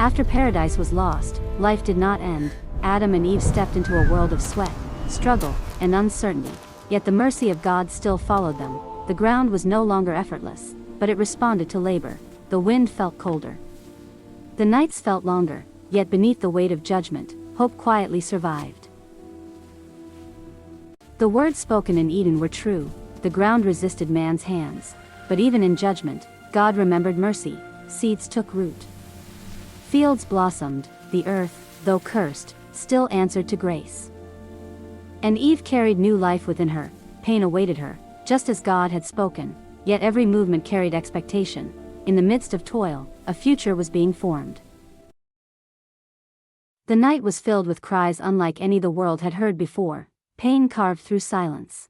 After paradise was lost, life did not end. Adam and Eve stepped into a world of sweat, struggle, and uncertainty. Yet the mercy of God still followed them. The ground was no longer effortless, but it responded to labor. The wind felt colder. The nights felt longer, yet beneath the weight of judgment, hope quietly survived. The words spoken in Eden were true. The ground resisted man's hands. But even in judgment, God remembered mercy. Seeds took root. Fields blossomed. The earth, though cursed, still answered to grace. And Eve carried new life within her. Pain awaited her, just as God had spoken. Yet every movement carried expectation. In the midst of toil, a future was being formed. The night was filled with cries unlike any the world had heard before. Pain carved through silence.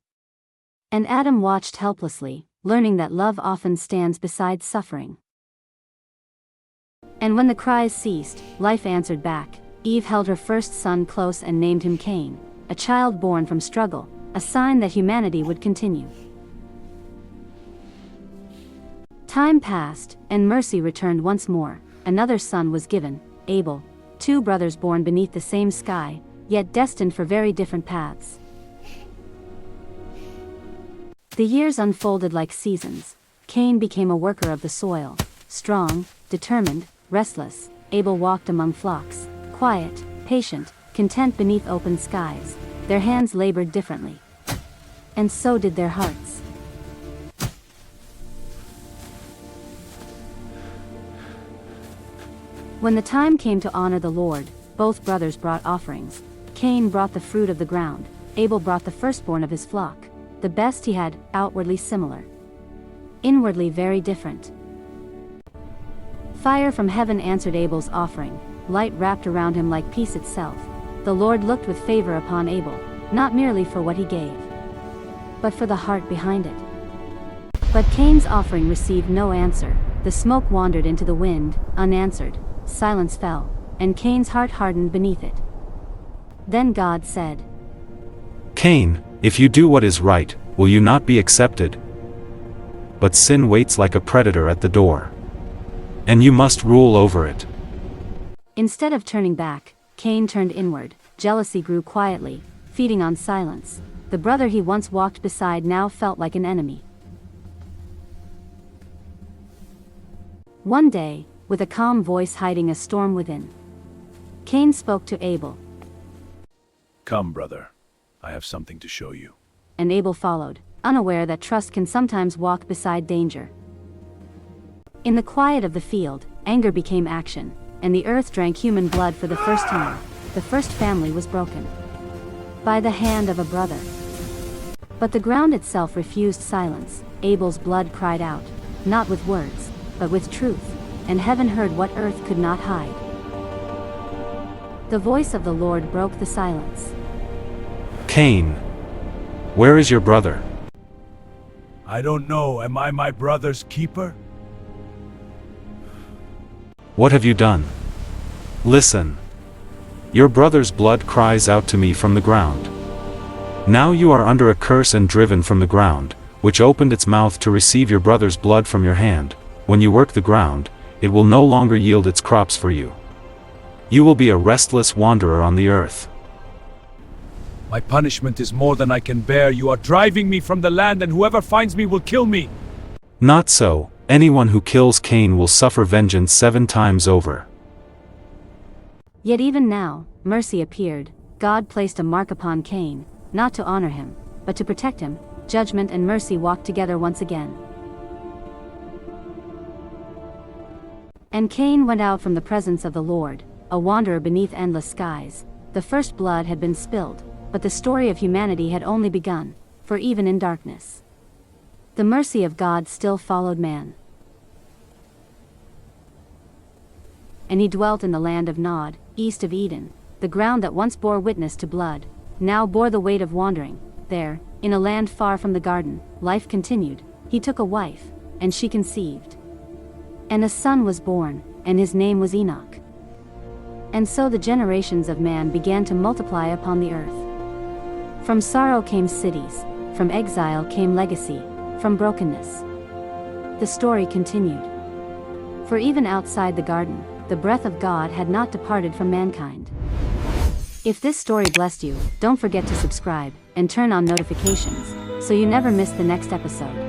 And Adam watched helplessly, learning that love often stands beside suffering. And when the cries ceased, life answered back. Eve held her first son close and named him Cain, a child born from struggle, a sign that humanity would continue. Time passed, and mercy returned once more. Another son was given, Abel, 2 brothers born beneath the same sky, yet destined for very different paths. The years unfolded like seasons. Cain became a worker of the soil, strong, determined, restless. Abel walked among flocks, quiet, patient, content beneath open skies. Their hands labored differently. And so did their hearts. When the time came to honor the Lord, both brothers brought offerings. Cain brought the fruit of the ground, Abel brought the firstborn of his flock, the best he had, outwardly similar, inwardly very different. Fire from heaven answered Abel's offering, light wrapped around him like peace itself. The Lord looked with favor upon Abel, not merely for what he gave, but for the heart behind it. But Cain's offering received no answer. The smoke wandered into the wind, unanswered. Silence fell, and Cain's heart hardened beneath it. Then God said, Cain, if you do what is right, will you not be accepted? But sin waits like a predator at the door, and you must rule over it. Instead of turning back, Cain turned inward. Jealousy grew quietly, feeding on silence. The brother he once walked beside now felt like an enemy. One day, with a calm voice hiding a storm within, Cain spoke to Abel. Come, brother. I have something to show you. And Abel followed, unaware that trust can sometimes walk beside danger. In the quiet of the field, anger became action, and the earth drank human blood for the first time. The first family was broken by the hand of a brother. But the ground itself refused silence. Abel's blood cried out, not with words, but with truth, and heaven heard what earth could not hide. The voice of the Lord broke the silence. Cain, where is your brother? I don't know. Am I my brother's keeper? What have you done? Listen. Your brother's blood cries out to me from the ground. Now you are under a curse and driven from the ground, which opened its mouth to receive your brother's blood from your hand. When you work the ground, it will no longer yield its crops for you. You will be a restless wanderer on the earth. My punishment is more than I can bear. You are driving me from the land, and whoever finds me will kill me. Not so. Anyone who kills Cain will suffer vengeance 7 times over. Yet even now, mercy appeared. God placed a mark upon Cain, not to honor him, but to protect him. Judgment and mercy walked together once again. And Cain went out from the presence of the Lord, a wanderer beneath endless skies. The first blood had been spilled, but the story of humanity had only begun, for even in darkness, the mercy of God still followed man. And he dwelt in the land of Nod, east of Eden. The ground that once bore witness to blood, now bore the weight of wandering. There, in a land far from the garden, life continued. He took a wife, and she conceived. And a son was born, and his name was Enoch. And so the generations of man began to multiply upon the earth. From sorrow came cities, from exile came legacy, from brokenness the story continued. For even outside the garden, the breath of God had not departed from mankind. If this story blessed you, don't forget to subscribe and turn on notifications so you never miss the next episode.